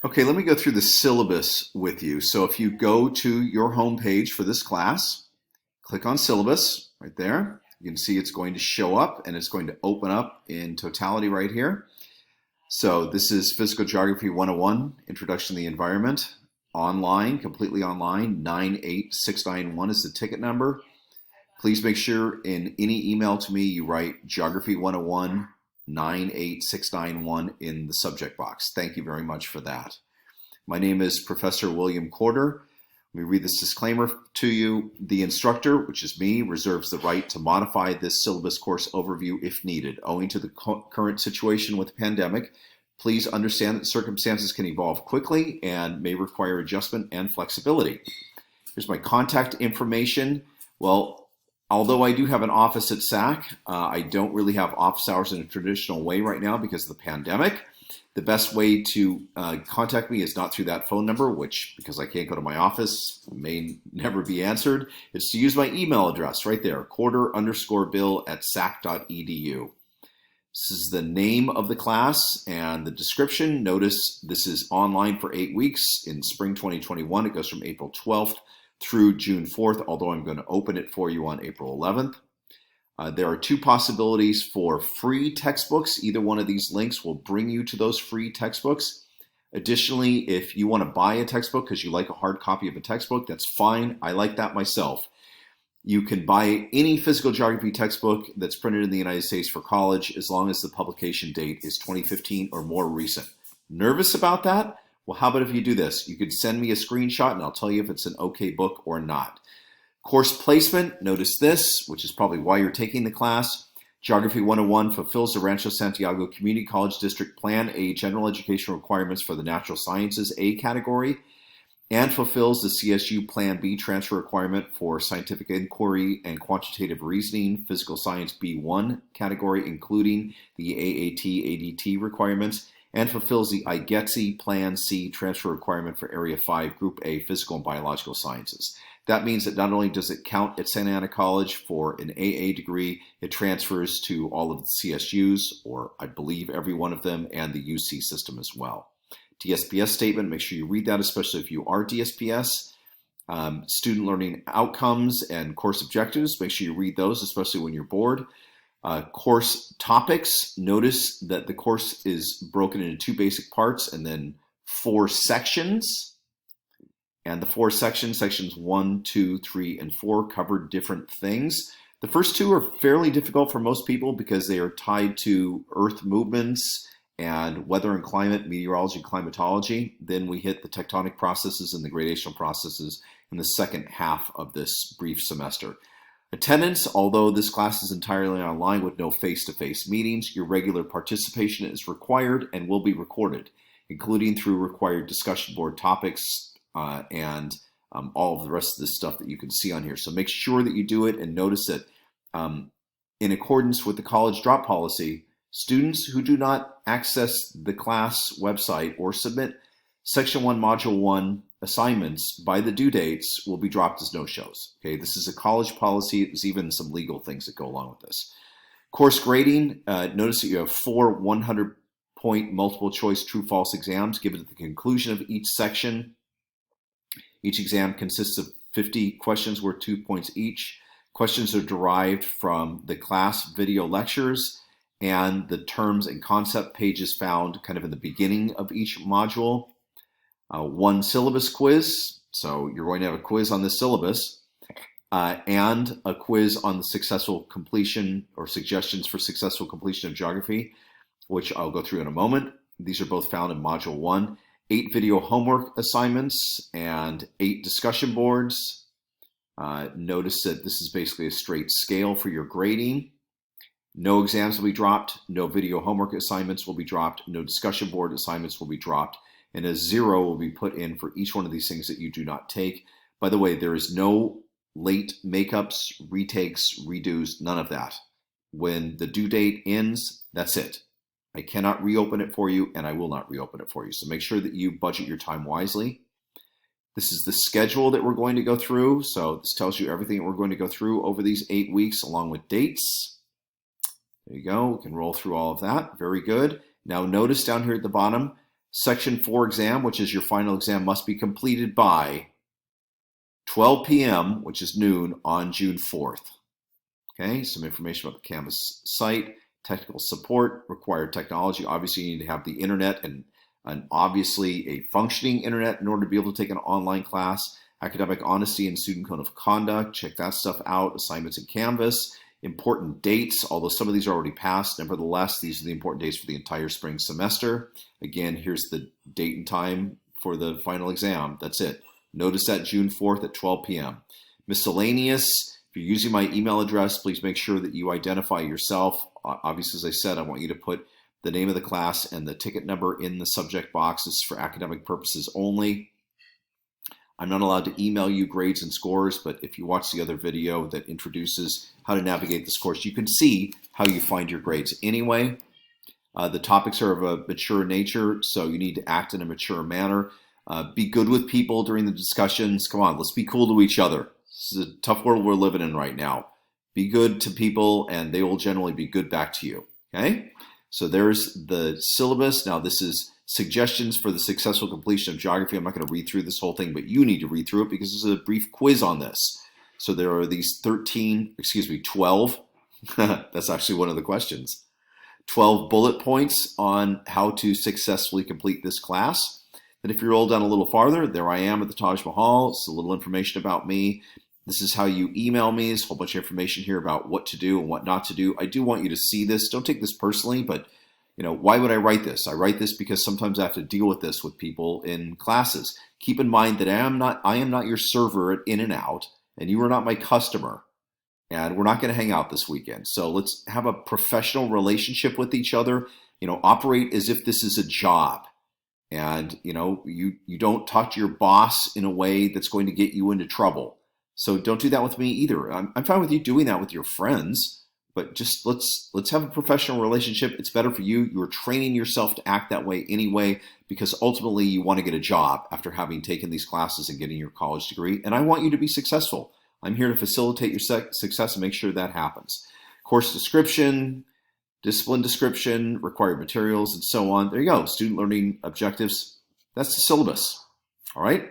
Okay, let me go through the syllabus with you. So if you go to your home page for this class, click on syllabus right there. You can see it's going to show up and it's going to open up in totality right here. So this is Physical Geography 101, Introduction to the Environment, online, completely online. 98691 is the ticket number. Please make sure in any email to me you write Geography 101 98691 in the subject box. Thank you very much for that. My name is Professor William Corder. Let me read this disclaimer to you. The instructor, which is me, reserves the right to modify this syllabus course overview if needed. Owing to the current situation with the pandemic, please understand that circumstances can evolve quickly and may require adjustment and flexibility. Here's my contact information. Well, although I do have an office at SAC, I don't really have office hours in a traditional way right now because of the pandemic. The best way to contact me is not through that phone number, which, because I can't go to my office, may never be answered. It's to use my email address right there, corder_bill@sac.edu. This is the name of the class and the description. Notice this is online for 8 weeks in spring 2021. It goes from April 12th through June 4th, although I'm going to open it for you on April 11th. There are two possibilities for free textbooks. Either one of these links will bring you to those free textbooks. Additionally, if you want to buy a textbook because you like a hard copy of a textbook, that's fine. I like that myself. You can buy any physical geography textbook that's printed in the United States for college as long as the publication date is 2015 or more recent. Nervous about that? Well, how about if you do this? You could send me a screenshot and I'll tell you if it's an okay book or not. Course placement, notice this, which is probably why you're taking the class. Geography 101 fulfills the Rancho Santiago Community College District Plan A general education requirements for the Natural Sciences A category and fulfills the CSU Plan B transfer requirement for Scientific Inquiry and Quantitative Reasoning Physical Science B1 category, including the AAT, ADT requirements, and fulfills the IGETSI Plan C transfer requirement for Area 5 Group A Physical and Biological Sciences. That means that not only does it count at Santa Ana College for an AA degree, it transfers to all of the CSUs, or I believe every one of them, and the UC system as well. DSPS statement, make sure you read that, especially if you are DSPS. Student learning outcomes and course objectives, make sure you read those, especially when you're bored. Course topics, notice that the course is broken into 2 basic parts and then 4 sections. And the 4 sections, sections 1, 2, 3, and 4, cover different things. The first 2 are fairly difficult for most people because they are tied to Earth movements and weather and climate, meteorology, climatology. Then we hit the tectonic processes and the gradational processes in the second half of this brief semester. Attendance, although this class is entirely online with no face-to-face meetings, your regular participation is required and will be recorded, including through required discussion board topics and all of the rest of this stuff that you can see on here. So make sure that you do it, and notice that in accordance with the college drop policy, students who do not access the class website or submit Section 1, Module 1 assignments by the due dates will be dropped as no-shows. Okay, this is a college policy. There's even some legal things that go along with this. Course grading, notice that you have 4 100-point multiple choice true-false exams given at the conclusion of each section. Each exam consists of 50 questions worth 2 points each. Questions are derived from the class video lectures and the terms and concept pages found kind of in the beginning of each module. 1 syllabus quiz, so you're going to have a quiz on the syllabus, and a quiz on the successful completion or suggestions for successful completion of geography, which I'll go through in a moment. These are both found in Module 1. 8 video homework assignments and 8 discussion boards. Notice that this is basically a straight scale for your grading. No exams will be dropped, no video homework assignments will be dropped, no discussion board assignments will be dropped, and a 0 will be put in for each one of these things that you do not take. By the way, there is no late makeups, retakes, redos, none of that. When the due date ends, that's it. I cannot reopen it for you, and I will not reopen it for you. So make sure that you budget your time wisely. This is the schedule that we're going to go through. So this tells you everything that we're going to go through over these 8 weeks along with dates. There you go. We can roll through all of that. Very good. Now notice down here at the bottom, Section 4 exam, which is your final exam, must be completed by 12 p.m., which is noon, on June 4th. Okay, some information about the Canvas site, technical support, required technology. Obviously, you need to have the internet and obviously a functioning internet in order to be able to take an online class. Academic honesty and student code of conduct. Check that stuff out. Assignments in Canvas. Important dates, although some of these are already passed. Nevertheless, these are the important dates for the entire spring semester. Again, here's the date and time for the final exam. That's it. Notice that June 4th at 12 p.m. Miscellaneous. If you're using my email address, please make sure that you identify yourself. Obviously, as I said, I want you to put the name of the class and the ticket number in the subject boxes for academic purposes only. I'm not allowed to email you grades and scores, but if you watch the other video that introduces how to navigate this course, you can see how you find your grades anyway. The topics are of a mature nature, so you need to act in a mature manner. Be good with people during the discussions. Come on, let's be cool to each other. This is a tough world we're living in right now. Be good to people, and they will generally be good back to you. Okay? So there's the syllabus. Now this is suggestions for the successful completion of geography. I'm not going to read through this whole thing, but you need to read through it because there's a brief quiz on this. So there are these 12. That's actually one of the questions. 12 bullet points on how to successfully complete this class. And if you roll down a little farther, there I am at the Taj Mahal. It's a little information about me. This is how you email me. There's a whole bunch of information here about what to do and what not to do. I do want you to see this. Don't take this personally, but why would I write this? I write this because sometimes I have to deal with this with people in classes. Keep in mind that I am not your server at In-N-Out, and you are not my customer. And we're not going to hang out this weekend. So let's have a professional relationship with each other. Operate as if this is a job. And you don't talk to your boss in a way that's going to get you into trouble. So don't do that with me either. I'm fine with you doing that with your friends. But just let's have a professional relationship. It's better for you. You're training yourself to act that way anyway, because ultimately you want to get a job after having taken these classes and getting your college degree. And I want you to be successful. I'm here to facilitate your success and make sure that happens. Course description, discipline description, required materials, and so on. There you go. Student learning objectives. That's the syllabus. All right.